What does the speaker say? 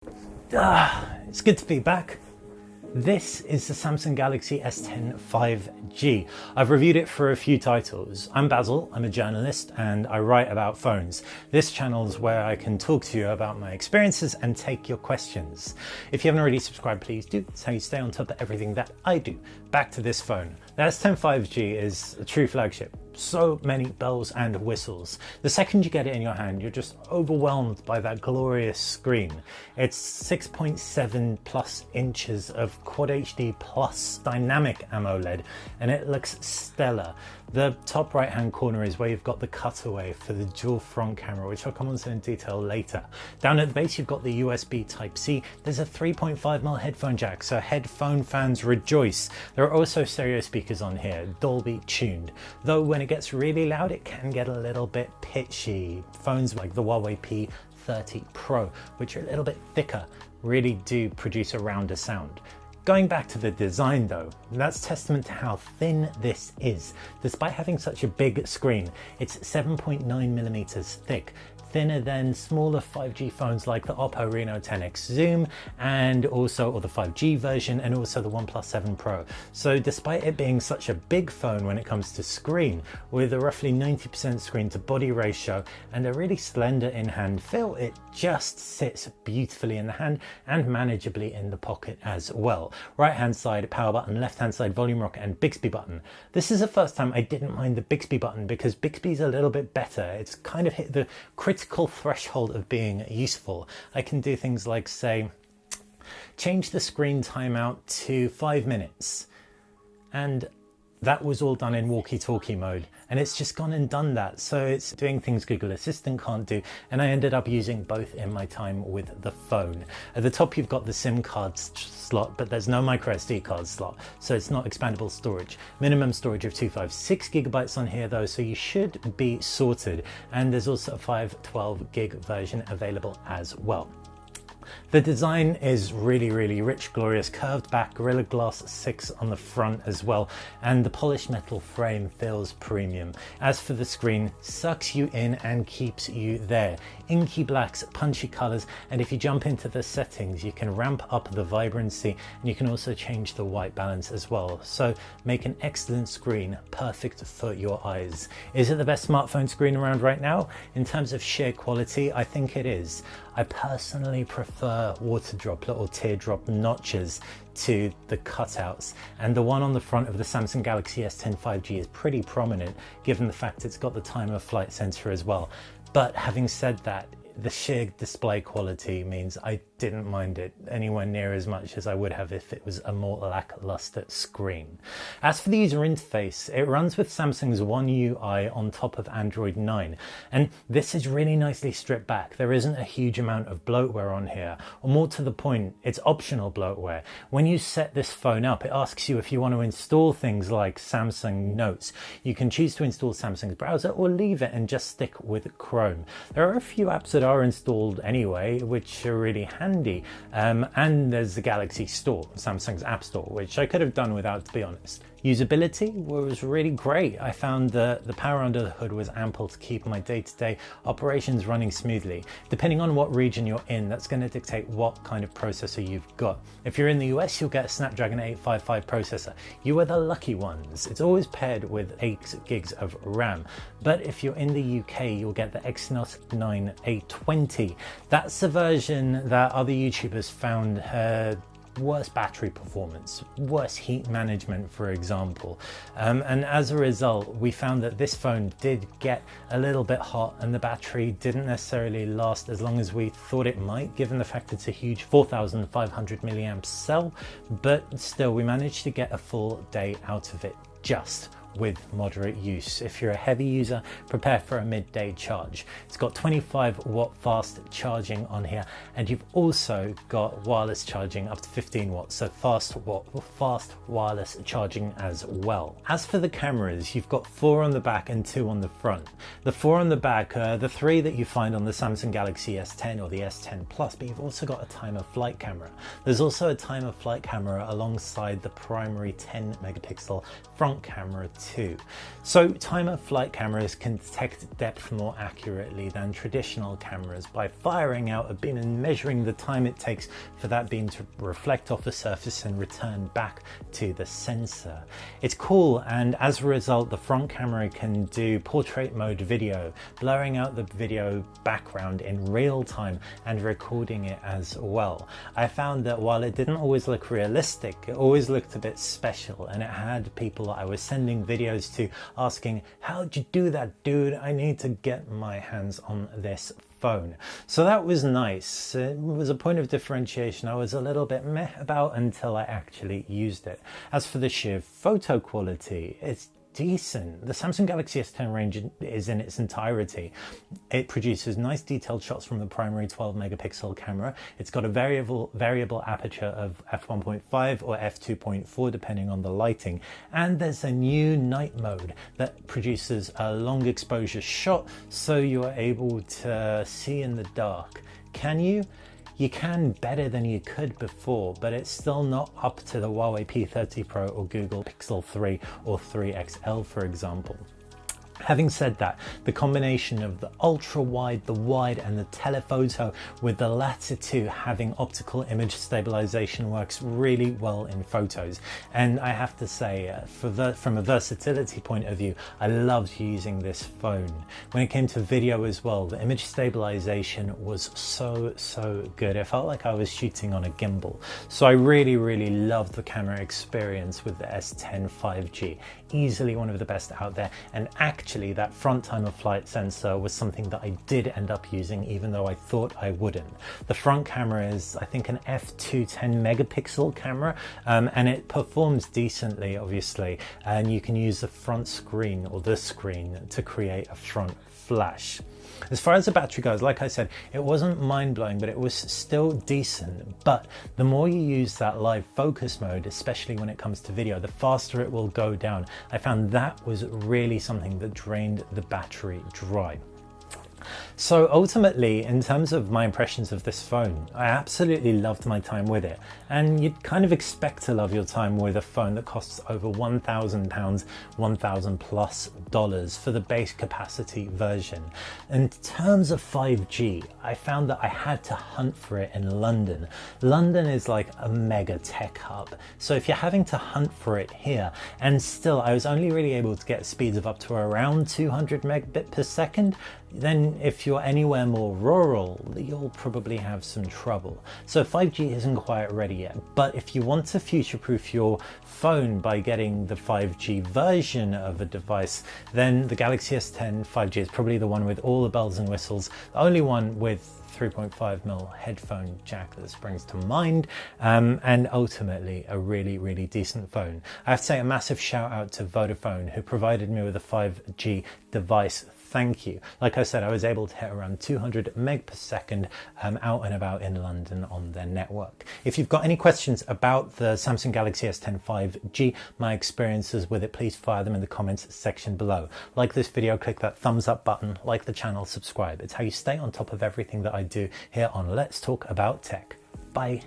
It's good to be back. This is the Samsung Galaxy S10 5G. I've reviewed it for a few titles. I'm Basil, I'm a journalist and I write about phones. This channel is where I can talk to you about my experiences and take your questions. If you haven't already subscribed, please do. It's how you stay on top of everything that I do. Back to this phone. The S10 5G is a true flagship. So many bells and whistles. The second you get it in your hand, you're just overwhelmed by that glorious screen. It's 6.7 plus inches of Quad HD plus dynamic AMOLED, and it looks stellar. The top right hand corner is where you've got the cutaway for the dual front camera, which I'll come on to in detail later. Down at the base you've got the USB Type-C. There's a 3.5mm headphone jack, so headphone fans rejoice. There are also stereo speakers on here, Dolby tuned, though when it gets really loud it can get a little bit pitchy. Phones like the Huawei P30 Pro, which are a little bit thicker, really do produce a rounder sound. Going back to the design though, that's testament to how thin this is. Despite having such a big screen, it's 7.9mm thick, thinner than smaller 5G phones like the Oppo Reno 10X Zoom and also, or the 5G version, and also the OnePlus 7 Pro. So despite it being such a big phone when it comes to screen, with a roughly 90% screen to body ratio and a really slender in-hand feel, it just sits beautifully in the hand and manageably in the pocket as well. Right hand side power button, left hand side volume rocker and Bixby button. This is the first time I didn't mind the Bixby button because Bixby's a little bit better. It's kind of hit the critical threshold of being useful. I can do things like, say, change the screen timeout to 5 minutes, and that was all done in walkie-talkie mode, and it's just gone and done that. So it's doing things Google Assistant can't do, and I ended up using both in my time with the phone. At the top you've got the SIM card slot, but there's no micro SD card slot, so it's not expandable storage. Minimum storage of 256 gigabytes on here though, so you should be sorted. And there's also a 512 gig version available as well. The design is really rich, glorious, curved back, Gorilla Glass 6 on the front as well, and the polished metal frame feels premium. As for the screen, sucks you in and keeps you there. Inky blacks, punchy colors, and if you jump into the settings you can ramp up the vibrancy and you can also change the white balance as well. So make an excellent screen, perfect for your eyes. Is it the best smartphone screen around right now? In terms of sheer quality, I think it is. I personally prefer water droplet or teardrop notches to the cutouts, and the one on the front of the Samsung Galaxy S10 5G is pretty prominent given the fact it's got the time of flight sensor as well. But having said that, the sheer display quality means I didn't mind it anywhere near as much as I would have if it was a more lackluster screen. As for the user interface, it runs with Samsung's One UI on top of Android 9, and this is really nicely stripped back. There isn't a huge amount of bloatware on here, or more to the point, it's optional bloatware. When you set this phone up, it asks you if you want to install things like Samsung Notes. You can choose to install Samsung's browser or leave it and just stick with Chrome. There are a few apps that are installed anyway, which are really handy, and there's the Galaxy Store, Samsung's App Store, which I could have done without, to be honest. Usability was really great. I found that the power under the hood was ample to keep my day-to-day operations running smoothly. Depending on what region you're in, that's going to dictate what kind of processor you've got. If you're in the US, you'll get a Snapdragon 855 processor. You are the lucky ones. It's always paired with 8 gigs of RAM. But if you're in the UK, you'll get the Exynos 9 A20. That's the version that other YouTubers found had worse battery performance, worse heat management, for example. And as a result, we found that this phone did get a little bit hot and the battery didn't necessarily last as long as we thought it might, given the fact it's a huge 4,500 milliamp cell, but still we managed to get a full day out of it just with moderate use. If you're a heavy user, prepare for a midday charge. It's got 25 watt fast charging on here, and you've also got wireless charging up to 15 watts, so fast wireless charging as well. As for the cameras, you've got 4 on the back and 2 on the front. The 4 on the back are the 3 that you find on the Samsung Galaxy S10 or the S10 Plus, but you've also got a time of flight camera. There's also a time of flight camera alongside the primary 10 megapixel front camera too. So time-of-flight cameras can detect depth more accurately than traditional cameras by firing out a beam and measuring the time it takes for that beam to reflect off the surface and return back to the sensor. It's cool, and as a result the front camera can do portrait mode video, blurring out the video background in real time and recording it as well. I found that while it didn't always look realistic, it always looked a bit special, and it had people that I was sending videos to asking, "How'd you do that, dude? I need to get my hands on this phone." So that was nice. It was a point of differentiation I was a little bit meh about until I actually used it. As for the sheer photo quality, it's decent. The Samsung Galaxy S10 range is in its entirety. It produces nice detailed shots from the primary 12 megapixel camera. It's got a variable aperture of f1.5 or f2.4 depending on the lighting, and there's a new night mode that produces a long exposure shot so you're able to see in the dark. Can you? You can better than you could before, but it's still not up to the Huawei P30 Pro or Google Pixel 3 or 3 XL, for example. Having said that, the combination of the ultra wide, the wide and the telephoto, with the latter two having optical image stabilization, works really well in photos. And I have to say, from a versatility point of view, I loved using this phone. When it came to video as well, the image stabilization was so good. It felt like I was shooting on a gimbal. So I really loved the camera experience with the S10 5G. Easily one of the best out there, and actually that front time of flight sensor was something that I did end up using even though I thought I wouldn't. The front camera is, I think, an f2.10 megapixel camera, and it performs decently, obviously, and you can use the front screen or the screen to create a front flash. As far as the battery goes, like I said, it wasn't mind-blowing, but it was still decent. But the more you use that live focus mode, especially when it comes to video, the faster it will go down. I found that was really something that drained the battery dry. So ultimately, in terms of my impressions of this phone, I absolutely loved my time with it. And you'd kind of expect to love your time with a phone that costs over £1,000, $1,000+ for the base capacity version. In terms of 5G, I found that I had to hunt for it in London. London is like a mega tech hub. So if you're having to hunt for it here, and still I was only really able to get speeds of up to around 200 megabit per second, then if you're anywhere more rural, you'll probably have some trouble. So 5G isn't quite ready yet, but if you want to future-proof your phone by getting the 5G version of a device, then the Galaxy S10 5G is probably the one with all the bells and whistles, the only one with 3.5mm headphone jack that springs to mind, and ultimately a really decent phone. I have to say a massive shout out to Vodafone, who provided me with a 5G device. Thank you. Like I said, I was able to hit around 200 meg per second out and about in London on their network. If you've got any questions about the Samsung Galaxy S10 5G, my experiences with it, please fire them in the comments section below. Like this video, click that thumbs up button, like the channel, subscribe. It's how you stay on top of everything that I do here on Let's Talk About Tech. Bye.